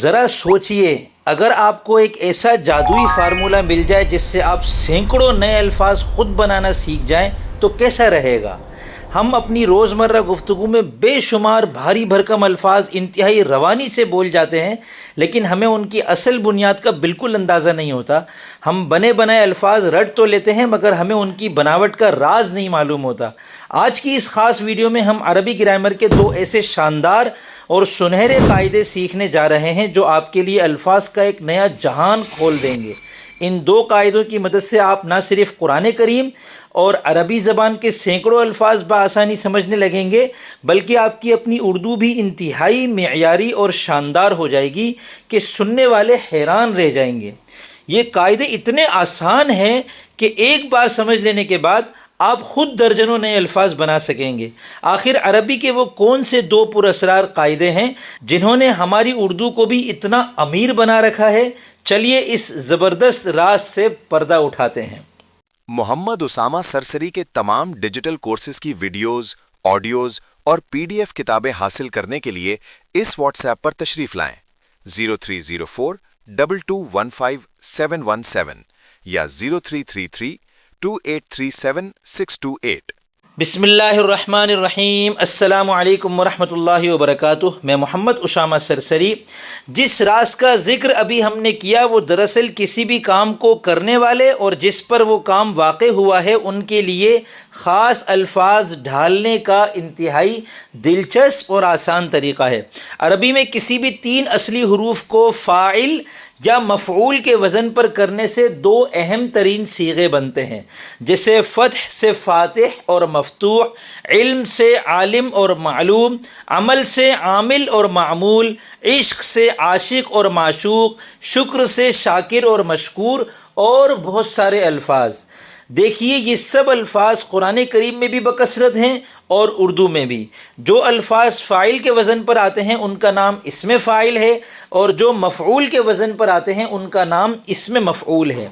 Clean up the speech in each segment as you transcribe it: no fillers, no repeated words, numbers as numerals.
ذرا سوچئے، اگر آپ کو ایک ایسا جادوئی فارمولہ مل جائے جس سے آپ سینکڑوں نئے الفاظ خود بنانا سیکھ جائیں تو کیسا رہے گا؟ ہم اپنی روزمرہ گفتگو میں بے شمار بھاری بھرکم الفاظ انتہائی روانی سے بول جاتے ہیں، لیکن ہمیں ان کی اصل بنیاد کا بالکل اندازہ نہیں ہوتا۔ ہم بنے بنائے الفاظ رٹ تو لیتے ہیں مگر ہمیں ان کی بناوٹ کا راز نہیں معلوم ہوتا۔ آج کی اس خاص ویڈیو میں ہم عربی گرامر کے دو ایسے شاندار اور سنہرے قاعدے سیکھنے جا رہے ہیں جو آپ کے لیے الفاظ کا ایک نیا جہان کھول دیں گے۔ ان دو قاعدوں کی مدد سے آپ نہ صرف قرآن کریم اور عربی زبان کے سینکڑوں الفاظ بآسانی سمجھنے لگیں گے، بلکہ آپ کی اپنی اردو بھی انتہائی معیاری اور شاندار ہو جائے گی کہ سننے والے حیران رہ جائیں گے۔ یہ قاعدے اتنے آسان ہیں کہ ایک بار سمجھ لینے کے بعد آپ خود درجنوں نئے الفاظ بنا سکیں گے۔ آخر عربی کے وہ کون سے دو پر اسرار قاعدے ہیں جنہوں نے ہماری اردو کو بھی اتنا امیر بنا رکھا ہے؟ چلیے اس زبردست راز سے پردہ اٹھاتے ہیں۔ محمد اسامہ سرسری کے تمام ڈیجیٹل کورسز کی ویڈیوز، آڈیوز اور PDF کتابیں حاصل کرنے کے لیے اس واٹس ایپ پر تشریف لائیں 030422151717 یا 03332837 بسم اللہ الرحمن الرحیم۔ السلام علیکم ورحمۃ اللہ وبرکاتہ۔ میں محمد اسامہ سرسری۔ جس راز کا ذکر ابھی ہم نے کیا وہ دراصل کسی بھی کام کو کرنے والے اور جس پر وہ کام واقع ہوا ہے ان کے لیے خاص الفاظ ڈھالنے کا انتہائی دلچسپ اور آسان طریقہ ہے۔ عربی میں کسی بھی تین اصلی حروف کو فاعل یا مفعول کے وزن پر کرنے سے دو اہم ترین صیغے بنتے ہیں، جیسے فتح سے فاتح اور مفتوح، علم سے عالم اور معلوم، عمل سے عامل اور معمول، عشق سے عاشق اور معشوق، شکر سے شاکر اور مشکور، اور بہت سارے الفاظ۔ دیکھیے یہ سب الفاظ قرآن کریم میں بھی بکثرت ہیں اور اردو میں بھی۔ جو الفاظ فاعل کے وزن پر آتے ہیں ان کا نام اسم فاعل ہے، اور جو مفعول کے وزن پر آتے ہیں ان کا نام اسم مفعول ہے۔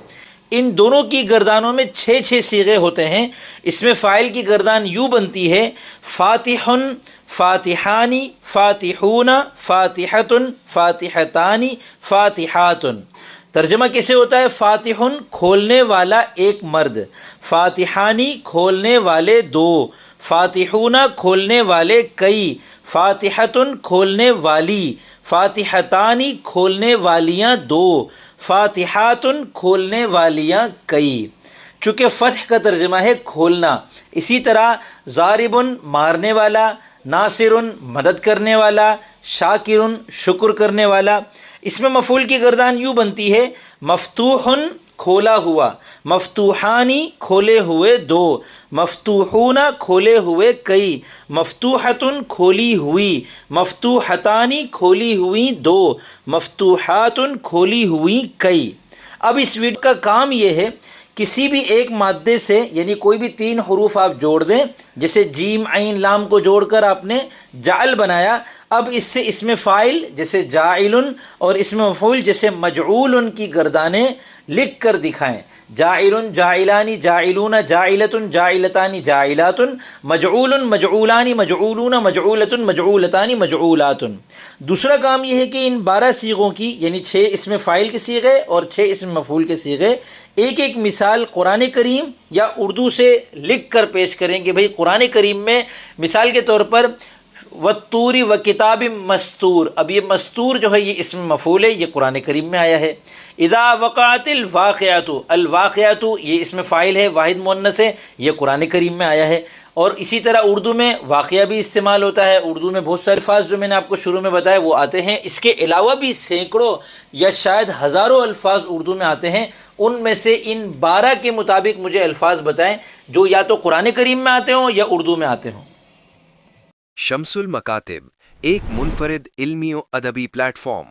ان دونوں کی گردانوں میں 6 صیغے ہوتے ہیں۔ اسم فاعل کی گردان یوں بنتی ہے: فاتح، فاتحانی، فاتحون، فاتحۃ، فاتحتان، فاتحات۔ ترجمہ کیسے ہوتا ہے؟ فاتح کھولنے والا ایک مرد، فاتحانی کھولنے والے دو، فاتحون کھولنے والے کئی، فاتحۃ کھولنے والی، فاتحتانی کھولنے والیاں دو، فاتحات کھولنے والیاں کئی۔ چونکہ فتح کا ترجمہ ہے کھولنا، اسی طرح ضارب مارنے والا، ناصر مدد کرنے والا، شاکر شکر کرنے والا۔ اس میں مفعول کی گردان یوں بنتی ہے: مفتوح کھولا ہوا، مفتوحانی کھولے ہوئے دو، مفتوحون کھولے ہوئے کئی، مفتوحۃ کھولی ہوئی، مفتوحتانی کھولی ہوئی دو، مفتوحات کھولی ہوئی کئی۔ اب اس ویڈیو کا کام یہ ہے کسی بھی ایک مادے سے یعنی کوئی بھی 3 حروف آپ جوڑ دیں، جیسے جیم عین لام کو جوڑ کر آپ نے جعل بنایا۔ اب اس سے اسم فاعل جیسے جاعل اور اسم مفعول جیسے مجعول کی گردانیں لکھ کر دکھائیں: جاعل جاعلان جاعلون جاعلۃ جاعلتان جاعلات، مجعول مجعولان مجعولون مجعولۃ مجعولتان مجعولات۔ دوسرا کام یہ ہے کہ ان 12 صیغوں کی یعنی 6 اسم فاعل کے صیغے اور 6 اسم مفعول کے صیغے ایک ایک مثال قرآن کریم یا اردو سے لکھ کر پیش کریں گے۔ بھئی قرآن کریم میں مثال کے طور پر والطور وکتاب مستور، اب یہ مستور جو ہے یہ اسم مفعول ہے، یہ قرآن کریم میں آیا ہے۔ اذا وقعت الواقعۃ، الواقعۃ یہ اسم فاعل ہے، واحد مؤنث ہے، یہ قرآن کریم میں آیا ہے۔ اور اسی طرح اردو میں واقعہ بھی استعمال ہوتا ہے۔ اردو میں بہت سارے الفاظ جو میں نے آپ کو شروع میں بتایا وہ آتے ہیں۔ اس کے علاوہ بھی سینکڑوں یا شاید ہزاروں الفاظ اردو میں آتے ہیں۔ ان میں سے ان 12 کے مطابق مجھے الفاظ بتائیں جو یا تو قرآن کریم میں آتے ہوں یا اردو میں آتے ہوں۔ شمس المکاتب ایک منفرد علمی و ادبی پلیٹ فارم۔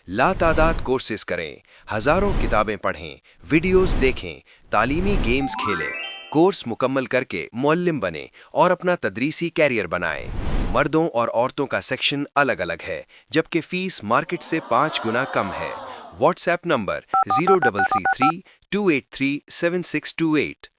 لا تعداد کورسز کریں، ہزاروں کتابیں پڑھیں، ویڈیوز دیکھیں، تعلیمی گیمز کھیلیں، کورس مکمل کر کے معلم بنیں اور اپنا تدریسی کیریئر بنائیں۔ مردوں اور عورتوں کا سیکشن الگ الگ ہے جبکہ فیس مارکیٹ سے 5 گنا کم ہے۔ What's app number 0333 283 7628